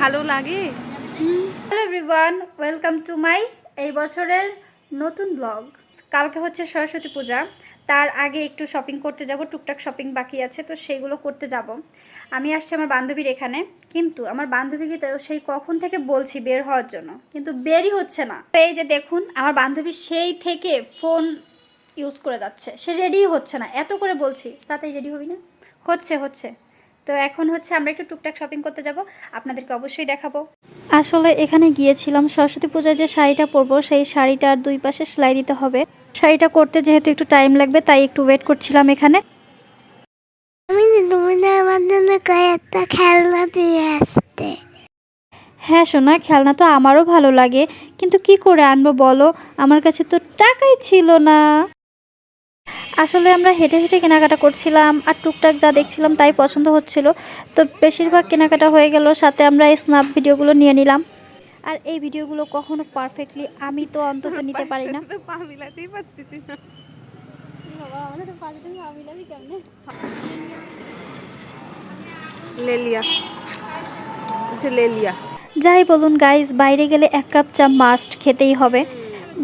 ভালো লাগে। Hello everyone, welcome to my এই বছরের নতুন ব্লগ। কালকে হচ্ছে সরস্বতী পূজা, তার আগে একটু শপিং করতে যাব, টুকটাক শপিং বাকি আছে, তো সেইগুলো করতে যাব। আমি আসছি আমার বান্ধবীর এখানে, কিন্তু আমার বান্ধবীকে তো সেই কখন থেকে বলছি বের হওয়ার জন্য, কিন্তু বেরই হচ্ছে না। তো এই যে দেখুন, আমার বান্ধবী সেই থেকে ফোন ইউজ করে যাচ্ছে, সে রেডিই হচ্ছে না। এত করে বলছি তাতেই রেডি হবি না, হচ্ছে। তো এখন হচ্ছে আমরা একটু টুকটাক শপিং করতে যাব, আপনাদেরকে অবশ্যই দেখাবো। আসলে এখানে গিয়েছিলাম সরস্বতী পূজায় যে শাড়িটা পরবো, সেই শাড়িটার দুই পাশে সেলাই দিতে হবে। শাড়িটা করতে যেহেতু একটু টাইম লাগবে, তাই একটু ওয়েট করছিলাম এখানে। আমি আমার জন্য কয়েকটা খেলনা দিয়ে আসতে। হ্যাঁ সোনা, খেলনা তো আমারও ভালো লাগে, কিন্তু কি করে আনবো বলো, আমার কাছে তো টাকাই ছিল না। আসলে আমরা হেঁটে হেঁটে কেনাকাটা করছিলাম, আর টুকটাক যা দেখছিলাম তাই পছন্দ হচ্ছিল, তো বেশিরভাগ কেনাকাটা হয়ে গেল। সাথে আমরা এই স্ন্যাপ ভিডিওগুলো নিয়ে নিলাম। আর এই ভিডিওগুলো কখনো পারফেক্টলি আমি তো অন্তত নিতে পারি না। পা মিলাতেই পারতেছি না। লেলিয়া, আচ্ছা লেলিয়া। যাই বলুন গাইজ, বাইরে গেলে এক কাপ চা মাস্ট খেতেই হবে।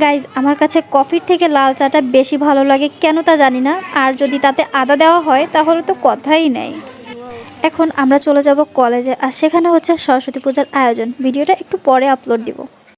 গাইজ, আমার কাছে কফির থেকে লাল চাটা বেশি ভালো লাগে, কেন তা জানি না। আর যদি তাতে আদা দেওয়া হয় তাহলে তো কথাই নেই। এখন আমরা চলে যাব কলেজে, আর সেখানে হচ্ছে সরস্বতী পূজার আয়োজন। ভিডিওটা একটু পরে আপলোড দিব।